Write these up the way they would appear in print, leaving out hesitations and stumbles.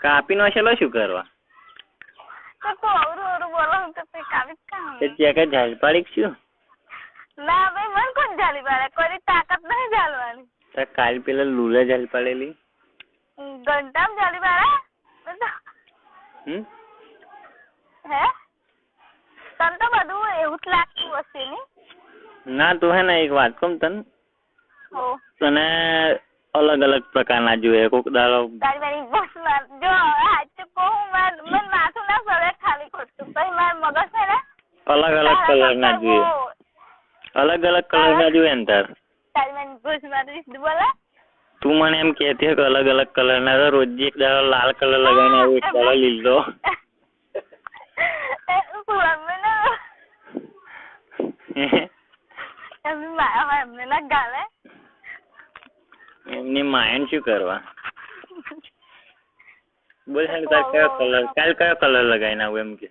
કાપી નાખેલો શું કરવા? તો તું અવરું બોલો તો પછી કાપી કામ. તે ત્યાં કઈ ઝાલ પાડી શું? ના ભાઈ મને કોણ ઝાલી પાડે, કોઈ તાકાત નહીં ઝાલવાની. તો કાલ પેલા લુલા ઝાલ પાડેલી. ઘંટામ ઝાલી પાડે? હે તને તો બધું એવું જ લાગતું હશે ને? ના તું હે ને એક વાત કહું તને, તને અલગ અલગ પ્રકારના જોઈએ. કોક દાડો જો સાચું કહું મને માથું ના ફરે ખાલી ખોટું, પછી મારું મગજ છે ને અલગ અલગ કલર ના જોઈએ. અલગ અલગ કલર ના જોઈએ ને તાર. તું મને એમ કહેતી કે અલગ અલગ કલર ના, રોજ એક દાડો લાલ કલર લગાવીને આવું, એક દાડો લીલો. એમની માયન શું કરવા? બોલ તાર કયો કલર, કાલ કયો કલર લગાવીને આવું એમ કે?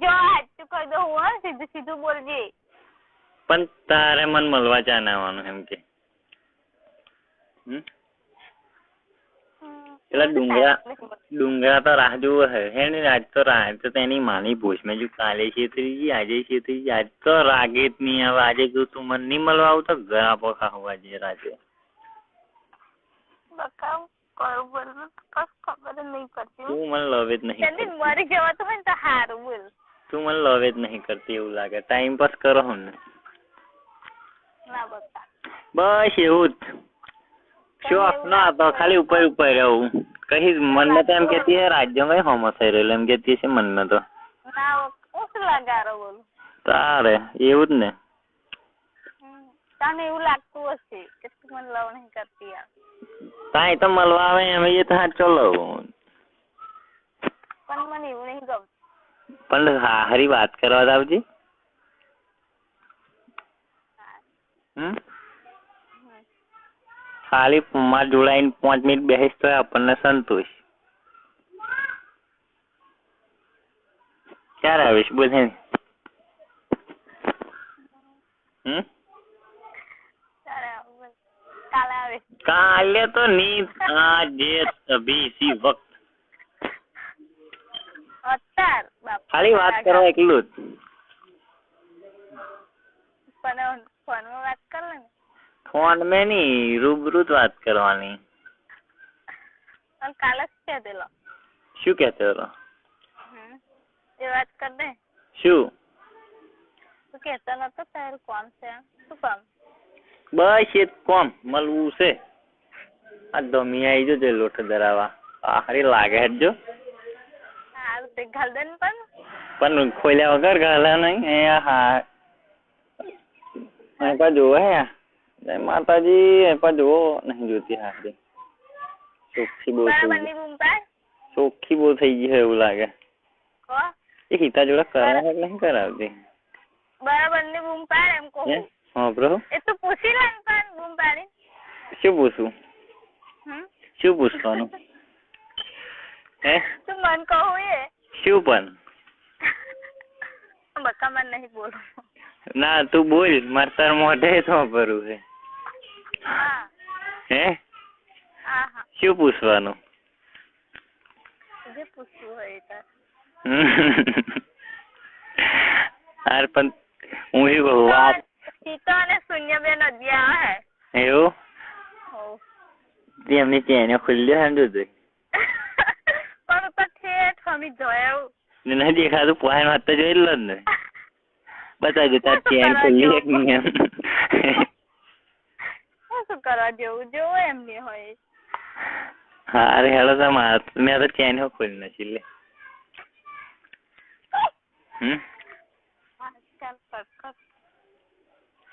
જો સાચું કહી દઉં હું સીધું સીધું બોલજે. પણ તારે મને મળવા ચાને આવવાનું એમ કે? પેલા ડુંગરા તો રાહ જોવો હે ને? આજ તો તેની માની ભૂસ મેં જો કાલે છેતરી આજે છેતરી, આજ તો રાગે જ નહીં આવે. આજે જો તું મને નહીં મળવા આવું તો ઘર આપો ખાવા જે રાતે. તું મને લવ જ નહીં. મરી જવાતું હોય ને તો સારું બોલ. તું મને લવ જ નહીં કરતી એવું લાગે. ટાઈમ પાસ કરો હમ ને? બસ એવું જ શોખ ના હતો, ખાલી ઉપર ઉપર રહું. કઈ મનમાં તો એમ કેતી હે રાજ્યમાં હોમો થઈ રહેલો એમ કેતી છે મનમાં તો. તારે એવું જ ને? તને એવું લાગતું હશે કે તું મને લવ નહીં કરતી. તાઈ તો મળવા આવે એમ એ તો ચલો. પણ મને એવું નહીં ગમતું. પણ હા હરી વાત કરવા આવજે. ખાલી માર જોડાઈને 5 મિનિટ બેસીશ તો આપણને સંતોષ. ક્યારે આવીશ બોલ હે? કાલે તો નહીં, આજે અભી ઇસી વક્ત. ખાલી વાત કરવા એકલું જ. પણ ફોનમાં વાત કર લે ને. ફોન મેં નહીં, રૂબરૂ જ વાત કરવાની. કાલે શું કહેતો? શું કહેતો હતો? એ વાત કર દે. શું તું કહેતો નતો તારું કોમ છે? શું કામ? બસ એ કોમ મળવું છે. આ ધમી આવી જો લોટ ધરાવા. હારી લાગે હે જો. હારું તે ઘાલ દે ને પણ ખોલ્યા વગર ઘાલા નહીં. હા એપા જોવો હે જય માતાજી. એપા જોવો નહીં જોતી હારી. ચોખ્ખી બહુ થઈ ગઈ. ચોખ્ખી બહુ થઈ ગઈ એવું લાગે. એ હિતા જોડે કરાવે નહીં કરાવતી? બરાબર ની બૂમ પાડ એમ કહું. હા બ્રો એ તો પૂછી લે પણ બૂમ પાડી. શું પૂછું? શું પૂછવાનું? હે તું મન કહું એ શું? પણ બકા મન નહીં બોલું. ના તું બોલ, મારે તાર મોઢે તો ભરું છે. હે શું પૂછવાનું? જે પૂછવું હોય તાર. હાર પણ હું એ કહું વાત સીતો અને શૂન્યબેન અધ્યા હે એવું? એમની ચેનો ખુલ્લી હે ને જોઈ. પણ તો ઠેઠ હમી જોયું નહીં દેખાતું. પોહાણ વાત તો જોઈ લો ને. બતાવજો તાર ચેન ખુલ્લી એક નહીં એમ. શું કરવા જેવું જોવું એમની હોય. હા રે હેલો તો માર મેં તો ચેન ખોલી નથી લે.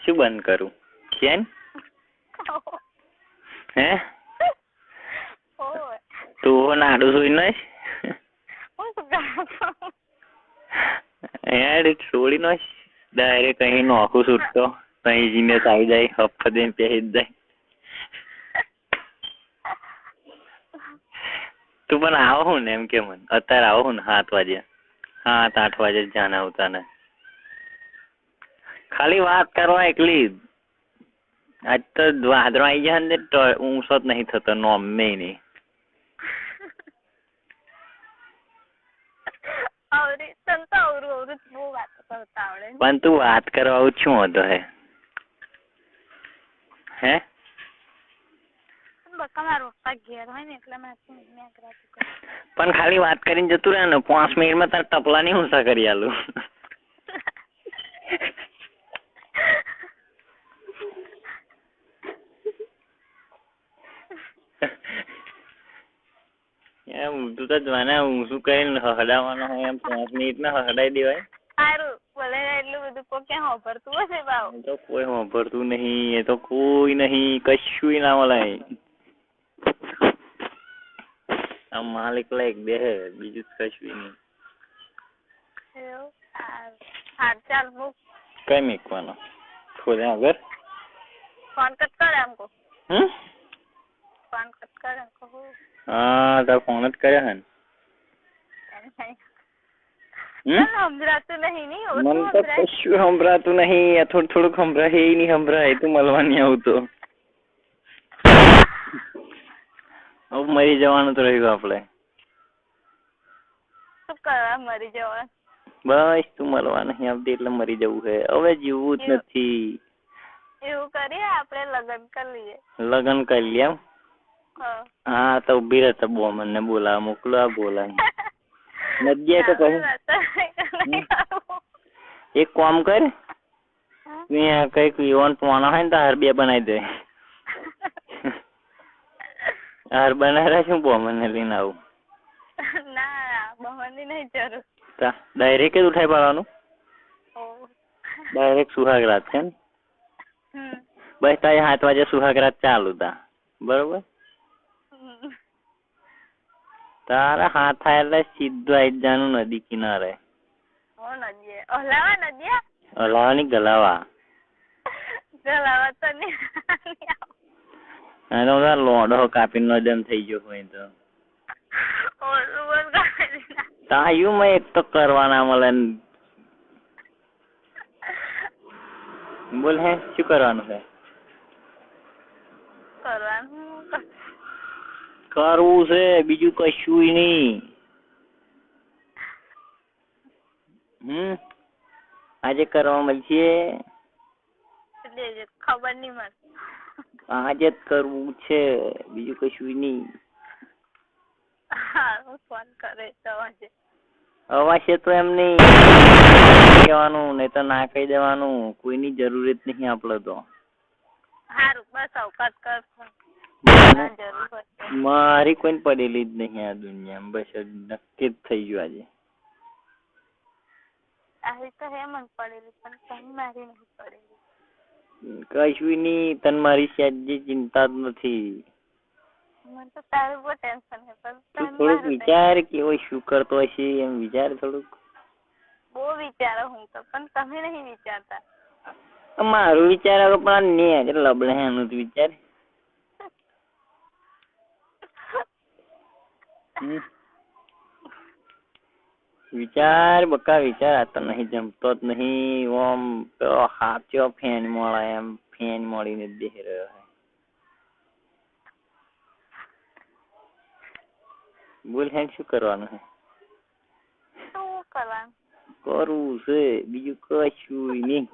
શું બંધ કરું? ચેન હે તું નાડું સુઈ નઈ છોડી નો ડાયરેક્ટ કहीं નોખું છૂટતો કहीं જીને આવી જાય હપ્પા દઈને પહેરી જાય. તું પણ આવો હું ને એમ કે મને અત્યારે આવો હું ને 7 વાગે 7-8 વાગે જાને આવતા ને ખાલી વાત કરવા એકલી. આજ તો વાદળો આવી જાય ને ઊંઘો જ નહીં થતો નોમ નહીં. બહુ વાતો કરતા આવડે. પણ તું વાત કરવા શું હતો હે બકા મારા પપ્પા ઘેર હોય ને એટલે મેં પણ ખાલી વાત કરીને જતું રહે ને 5 મિનિટમાં તાર ટપલા ની ઊંચા કરી આલું. એમ તું તો જાણે હું શું કરીને હડાવવાનો હોય એમ 5 મિનિટમાં હડાઈ દેવાય. સારું બોલે એટલું બધું કોઈ ક્યાં વાપરતું હશે ભાવ. તો કોઈ વાપરતું નહીં, એ તો કોઈ નહીં, કશું ના મળે. આ માલિક લાયક બે હે, બીજું કશું નહીં. હા ચાલ મૂક. કઈ મૂકવાનો થોડે આગળ ફોન કટ કરે એમ કહું. ફોન કટ કરે એમ કહું. હા તાર ફોન જ કર્યા હે ને. સંભળાતું નહીં નહીં મને તો કશું સંભળાતું નહીં. થોડુંક સંભળાય એ નહીં સંભળાય. તું મળવા નહીં આવતો. હવે મરી જવાનું તો રહ્યું આપણે. શું કરવા મરી જવાનું? બસ તું મળવા નહીં આવતી એટલે મરી જવું છે. હવે જીવવું જ નથી. એવું કરીએ આપણે લગ્ન કરી લઈએ. લગ્ન કરી લઈએ એમ? હા તો ઉભી રહેતા બો મને બોલા મોકલો આ બોલા નદીએ તો કહું એક કામ કર તું કઈક યુવાન પોણા હોય ને તો હાર બે બનાવી દે. હાર બનાવ્યા શું બો મને લઈને આવું? ના બહવાની નહીં જરૂર. ડાયરેક્ટ જ ઉઠાઈ પાડવાનું? ડાયરેક્ટ સુહાગ રાત છે ને? બસ તારે 7 વાગે સુહાગ રાત ચાલુ તા બરોબર? તારા હાથ થાય એટલે સીધું આવી જવાનું નદી કિનારે. હલાવા ની ગલાવા. ગલાવા તો નહીં. લોડો કાપી નો જમ થઈ ગયો હોય તો તાયું મેં એક તો કરવાના મળે. બોલ હે શું કરવાનું છે? કરવું છે બીજું કશું નહીં. આજે કરવા મળશે. ખબર નહીં મને. આજે જ કરવું છે બીજું કશું નહીં. ફોન કરે અવાજ તો એમ નહીં કહેવાનું નહીં તો ના કહી દેવાનું. કોઈની જરૂરત નહીં આપડે તો. સારું બસ અવકાશ કર. મારી કોઈ પડેલી જ નહીં આ દુનિયામાં. બસ નક્કી જ થઈ ગયું આજે. આવી તો હે મને પડેલી પણ તને મારી નહીં પડેલી. કશું નહીં તને મારી સહેજે ચિંતા જ નથી. મને તો તારું બહુ ટેન્શન છે પણ થોડુંક વિચાર કેવો શું કરતો હશે એમ વિચાર થોડુંક. બહુ વિચારો હું તો પણ તમે નહીં વિચારતા. મારું વિચાર પણ ને લબડે એનું જ વિચાર. વિચાર બકા વિચાર આ તો નહીં જમતો જ નહીં. ઓમ હાથો ફેન મળે એમ ફેન મળીને જ બેહી રહ્યો છે. બોલ હે શું કરવાનું છે? શું કરવાનું? કરવું છે બીજું કશું નહીં.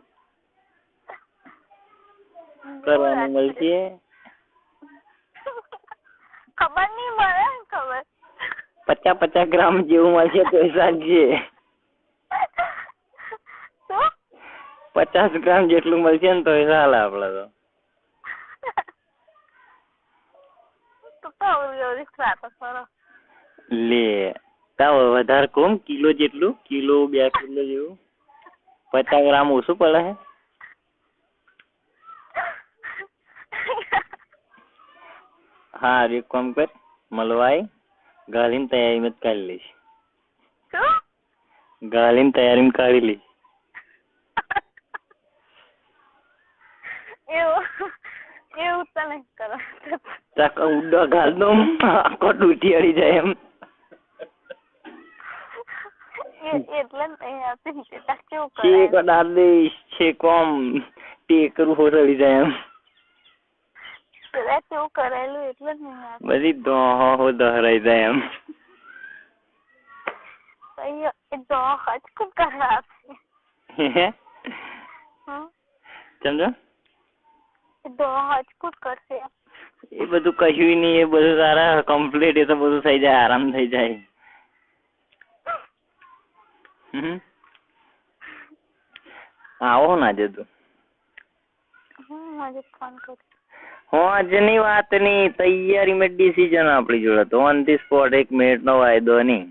કરવાનું મળશે. ખબર નહીં મળે ખબર. 50 ગ્રામ જેવું મળશે તો સાંજે. 50 ગ્રામ જેટલું મળશે ને તો ચાલે આપડે તો. લે તાવ વધારે કોમ કિલો જેટલું કિલો 2 કિલો જેવું 50 ગ્રામ ઓછું પડે હે. હા એક કામ કર મળવાય ગાલીને તૈયારીમાં જ કાઢી લઈશ. ગાલીને તૈયારીમાં કાઢી લઈશ. એવું તો નહીં કરો. ઉડો ગાલ દો આખો ડૂટી અડી જાય એમ. એટલે ડાળ દઈશ છે કોમ ટેકરું હોરડી જાય એમ. કેવું કરેલું એટલે બધી દોહો દહરાઈ જાય એમ. અయ్యో એ તો હચકું કરવા આપશે સમજો એ તો હચકું કરશે એ બધું કહ્યું નહીં, એ બધું તારા કમ્પ્લીટ, એ તો બધું થઈ જાય, આરામ થઈ જાય. આવો ને આજે તું આજે ફોન કર. આજની વાતની તૈયારીમાં ડિસિઝન આપણી જોડે તો ઓન ધી સ્પોટ, 1 મિનિટનો વાયદો નહીં.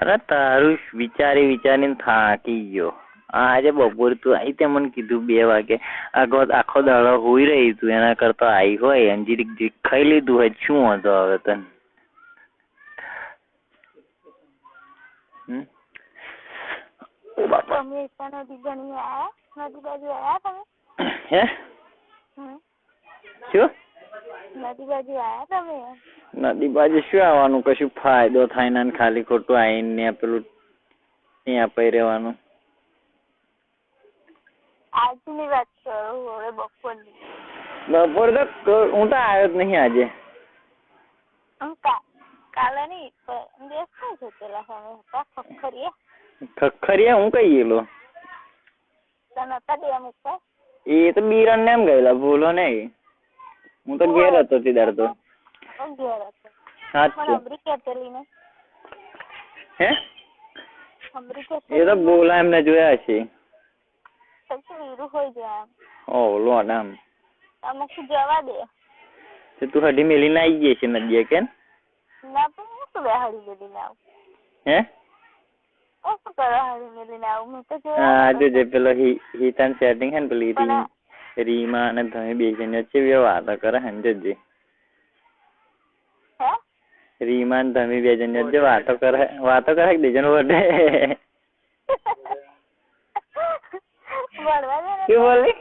અરે તારું વિચારીને થાકી ગયો. આજે બપોર તું આવી તે મને કીધું 2 વાગે, આખો દાડો હોઈ રહી તું, એના કરતા આવી હોય અંજીરી ખાઈ લીધું હોય, શું હતો હવે તને? નદી બાજુ શું આવવાનું? કશું ફાયદો થાય ને ખાલી ખોટું આવીને પેલું ત્યાં પઈ રહેવાનું. આજની વાત કરું, હવે બપોરની. બપોર તો હું તો આવ્યો જ નહીં આજે. કાલે નહીં, શું છે પેલા ખખરિયા હું કઈ ગયેલો? એ તો બિરણ ને એમ ગયેલા, ભૂલો નહીં. હું તો ઘેર હતો તીદાર તો. હે એ તો બોલા એમને જોયા છે. લોટ આમ જવા દે તું હડી મેલીને આવી ગઈ છે નદીએ કે? હે જોજે પેલો હિતાન સેટિંગ હે ને પેલી રીમા અને તમે 2 જણ વચ્ચે વાતો કરે હે ને જોજે. રીમા ને તમે 2 જણ વચ્ચે વાતો કરે 2 જણ વડે. શું બોલી?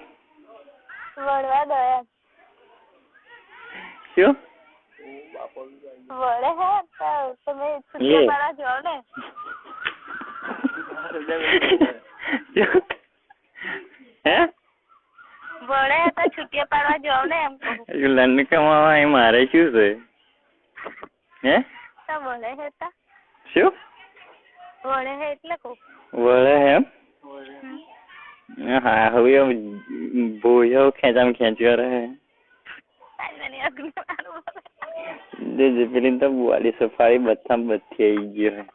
વળવા દો શું વળે હે તમે છૂટિયા પાડવા જાઓ ને? હે વળે તો છૂટિયા પાડવા જાઓ ને એમ કહું. લંડ કમાવા મારે શું છે? હે તો વળે હે તા શું વળે હે એટલે કહું. વળે એમ? હા હવે ભોયો ખેંચ્યો રહે. પેલી તો બુવાડી સફારી બથામ બથી આવી ગયો.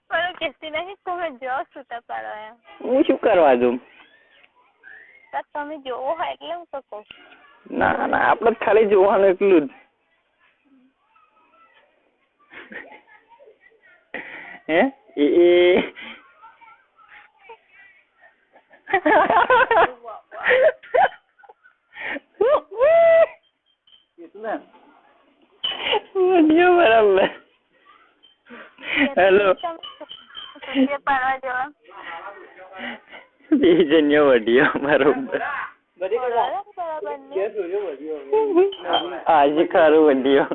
પણ કેસી નહીં તમે જો છૂટા પાડો એમ. હું શું કરવા દઉં? તમે જોવો હોય એટલે હું તો કહું. ના ના આપડે ખાલી જોવાનું એટલું જ. હે બરાબર. હેલો 2 જણ્યો વઢિયો બરોબર. આજે ખરું વઢિયો.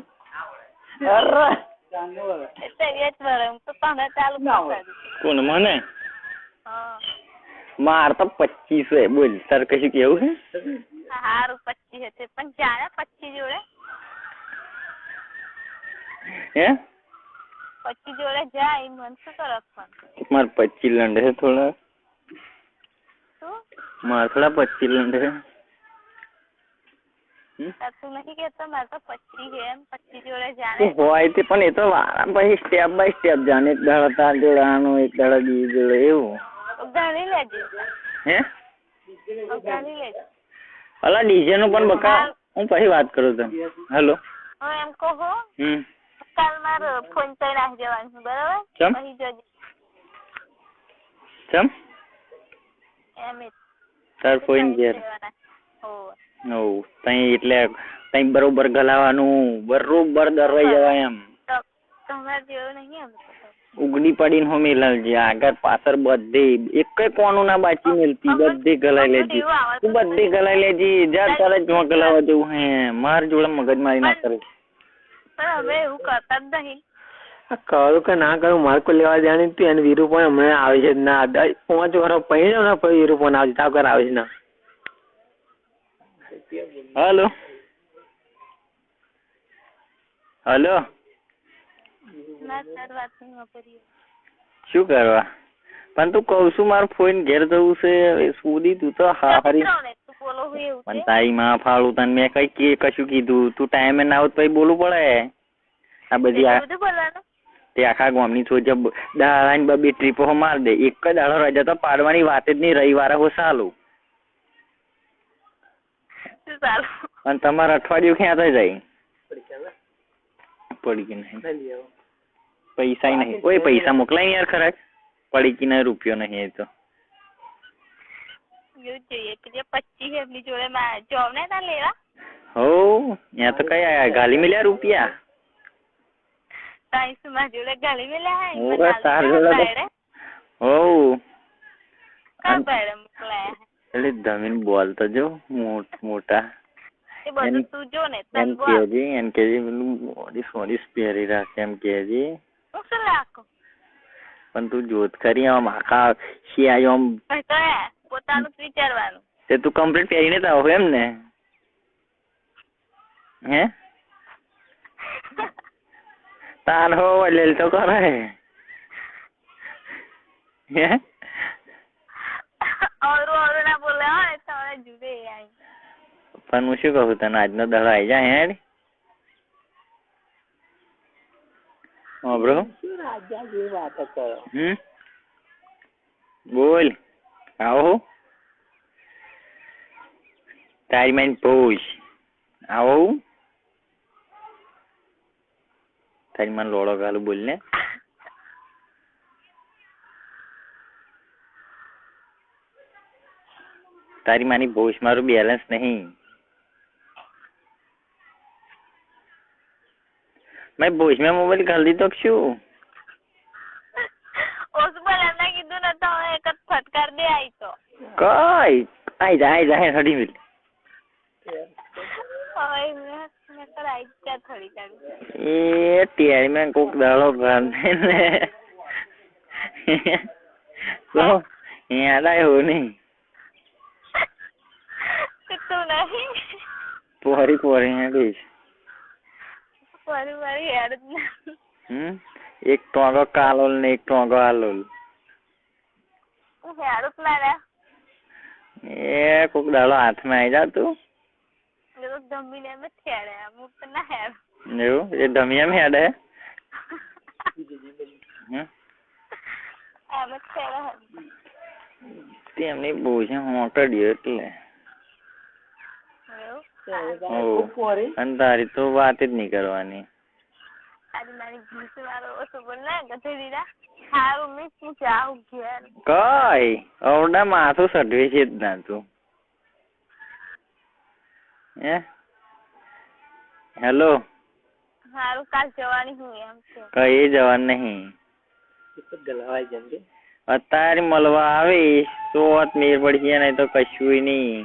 કોણ મને? માર તો 25 બોલ. તાર કશું કેવું છે? હારું 25 હશે પણ જાણે 25 જોડે. હે 25 જોડે જાય મન શું કરો? માર 25 લંડ છે થોડા. શું માર થોડા 25 લંડ છે. તું નથી કેતો મારે તો 25 છે એમ? 25 જોડે જાણે હોય તે પણ એ તો વારા પછી સ્ટેપ બાય સ્ટેપ જાણે. 1 દાડો તાર જોડે આનો, 1 દાડો બીજી જોડે એવું. ગાડી લેજે. હે ગાડી લેજે. અલા ડીજે નું પણ બકા હું પછી વાત કરું તને. હેલો હું એમ કહું કાલ મારો ફોન તો નાખી જવાનું બરાબર? પછી જોજે. ચમ એમ તાર ફોન ઘેર? તઈ એટલે તઈ બરોબર ગલાવાનું, બરોબર દરવાઈ જવાય એમ. તમારે જેવું નહીં એમ. ઉગડી પડીને હો મેલાવજે. આગળ પાછળ બધે એક કોનું ના બાચી મેલતી, બધે ગલાઈ લેજે. તું બધે ગલાઈ લેજે. જા તારે જ ગલાવા જવું હે. માર જોડે મગજ મારી ના કરે. હવે એવું કરતા જ નહીં. કરું કે ના કરું મારે કોઈ લેવા જાણી તું એને વીરુ પણ હમણાં આવે છે ના 5 વર્ષ પહેરી જાવ ને પછી વીરુ પણ આવે છે. તાવ કર આવે છે ના. હેલો હલો ના તાર વાત નહીં વાપરીએ. શું કરવા? પણ તું કઉ છું મારું ફોન ઘેર જવું છે. સુધી તું તો હારી તું બોલો હું એવું પણ તારી માં ફાળું તને મેં કશું કીધું? તું ટાઈમે ના આવું પછી બોલવું પડે. આ બધી બધું બોલવાનું તે આખા ગામની સોચ દાડાની બબે ટ્રીપો માર દે. એક જ દાડો રજા તો પાડવાની વાત જ નહીં. રવિવારે હો સાલું અને તમારે અઠવાડિયું ક્યાં થઈ જાય? પડી કે નહીં પૈસા નહીં. કોઈ પૈસા મોકલાય યાર ખરા પડી કે નહીં રૂપિયો નહીં એ તો એવું જોઈએ કે 25 એમની જોડે જોબ ને ના લેવા હો ત્યાં તો કઈ ગાલી મળ્યા રૂપિયા માં જોડે ગાલી મેલ્યા હો મોકલાયા એટલે જમીન બોલતો જો મોટા એ બધું તું જો ને એમ કેજી પેલું સોરી પહેરી રાખે એમ કેજી શું રાખો પણ તું જોત ખરી આમ આખા શિયાળો આમ પોતાનું જ વિચારવાનું તે તું કમ્પ્લીટ પહેરીને તો આવો એમ ને હે તાર હો લેલ તો કરે હે ઓરું ના બોલે હોય તો જુદે આઈ પણ હું શું કહું તને આજનો દડો આવી જાય હેડ બ્રો બોલ આવો તારી માઇન પૂછ આવો તારી માન લોડો ગાલું બોલ ને તારી માની ભોજ મારું બેલેન્સ નહીં મેં ભોજ મેં મોબાઈલ ઘાલ દીધો શું કીધું ને તો એક જ ફટકાર દે આઈ તો કઈ આઈ જાય હડી મિલ એ ટેરી મેં કોક દાડો ગાંધે ને તો યાદ આવ્યો નહીં તું નહીં પોરી હેડીશ એક ટોંગો કાલોલ ને એક ટોંગો આલોલ એ કોક દાડો હાથમાં આવી જા તું એવું એ ધમિયા હેડે તેમની બોજ મોકડ્યો એટલે અને તારી તો વાત જ નહીં કરવાની કઈ અવડા માથું સટવે છે જ ના તું હે હેલો કાલ જવાની હું એમ કઈ જવાનું નહીં અત્યારે મળવા આવીશ તો મેર પડી નહીં તો કશું નહીં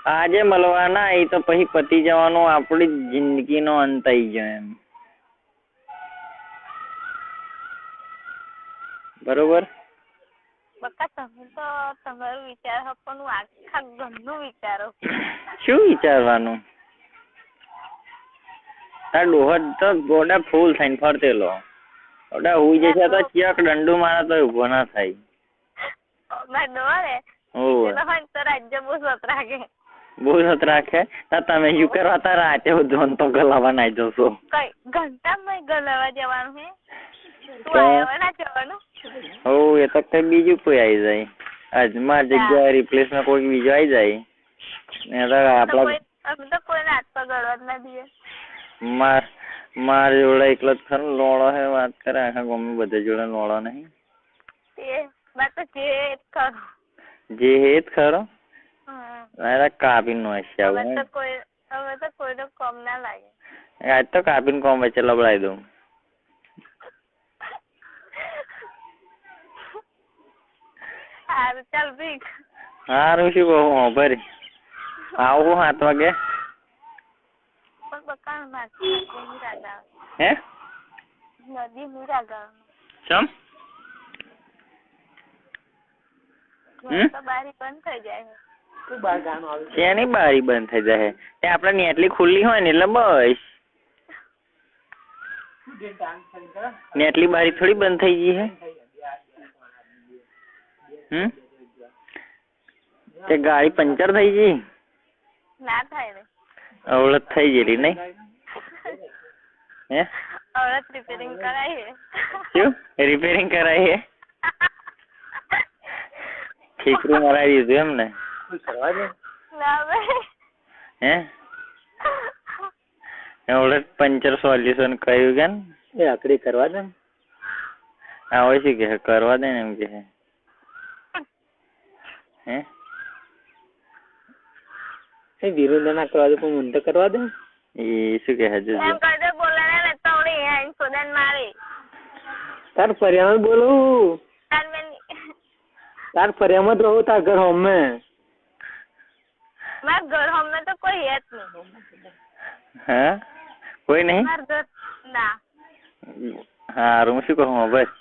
આજે મળવા ના આવી તો પછી પતી જવાનું આપડી જિંદગીનો અંત આવી જાય એમ બરોબર તમે તો તમારું વિચાર પણ આખા ઘરનું વિચારો શું વિચારવાનું તાર ડોહર તો ગોડા ફૂલ થઈને ફરતેલો ઓડા હુઈ જશે તો ચિયાક દંડુ મારે તો ઉભો ના થાય બહુ સત રાખે તમે શું કરવા તા રાતે જોન તો ગલાવા ના જશો ઘંટા ગલાવા જવાનું હે હો એ તો કઈ બીજું કોઈ આવી જાય આજ માર જગ્યાએ રિપ્લેસમાં કોઈ બીજો આવી જાય માર જોડે એકલો જ ખરો લોડો હે વાત કરે આખા ગામમાં બધા જોડે લોડો નહીં જે હેત ખરો કાપી નો હશે આજ તો કાપીને કોમ વચ્ચે લબડાઈ દઉં હારું શું કહું ભરી આવું 7 વાગે હે ચમ એની બારી બંધ થઈ જાય તે આપડે નેટલી ખુલ્લી હોય ને એટલે બસ ને એટલી બારી થોડી બંધ થઈ ગઈ હે. તે ગાડી પંચર થઈ ગઈ ના થાય ને અવળત થઈ ગયેલી નહીં હે અવળત રિપેરિંગ કરાઈ હે શું રિપેરિંગ કરાઈ હે ઠીકરું મરાવી દીધું એમ ને ના ભાઈ હે અવળત પંચર સોલ્યુશન કહ્યું કે એ આકડી કરવા દે આવે છે કે કરવા દે ને એમ કે હે એ વિરુદ્ધ ના કરવા દે પણ મને કરવા દે એ શું કહે હજુ એમ કદે બોલાને ને તોડી હે સોદન મારી તાર ફરિયામાં બોલું તાર ફરિયામાં રહો તાર ઘર હોમે માર ઘર હોમે તો કોઈ હે જ નહીં હા કોઈ નહીં માર ઘર ના હારું શું કહું બસ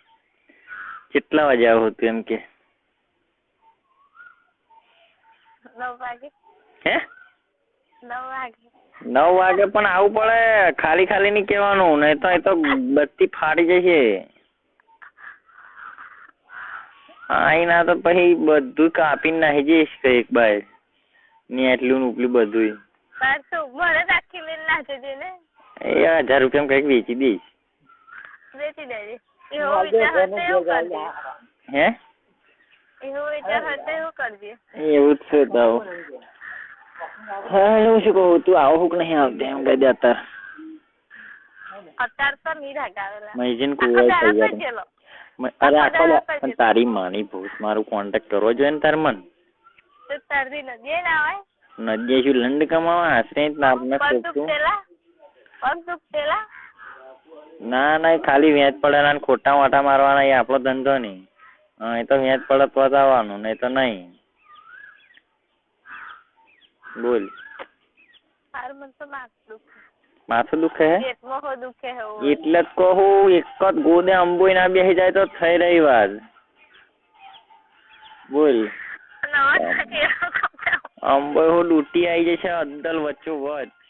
કેટલા વાગે આવું હતું એમ કે 9 વાગે હે 9 વાગે 9 વાગે પણ આવું પડે ખાલી ખાલી નહીં કહેવાનું નહીં તો એ તો બત્તી ફાટી જશે આઈ ના તો પછી બધું કાપીને નાખી જઈશ કઈક બાય ને એટલું ને ઉપલું બધું પાછું મને રાખી લઈને નાખી દે ને એ 1000 રૂપિયા કઈક વેચી દઈશ વેચી દેજે એવો વિચાર હતો એવું કરજે હે એવો વિચાર હતો એવું કરજે એવું જ છે તો હા હું શું કહું તું આવો હુક નહીં આવતી એમ કહી દે અત્યારે તો નહીં રાગાવેલા મહીજીન કુવાય તૈયાર અરે આખો પણ તારી માની ભૂત મારું કોન્ટેક્ટ કરવો જોઈએ ને તાર મન તો તારી નદી ના આવે નદી શું લંડ કમાવા આશરે આપને પગ દુખતેલા ના ના ખાલી વેચ પડેલા ને ખોટા વાટા મારવાના એ આપણો ધંધો નહીં એ તો વેચ પડે તો જ આવવાનું નહીં તો નહીં બોલ માથું દુખે હે એટલે જ કહું એક જ ગોદે અંબોઈ ના બેસી જાય તો થઈ રહી વાત બોલ અંબોઈ હું ડૂટી આવી જશે અદ્દલ વચ્ચો વચ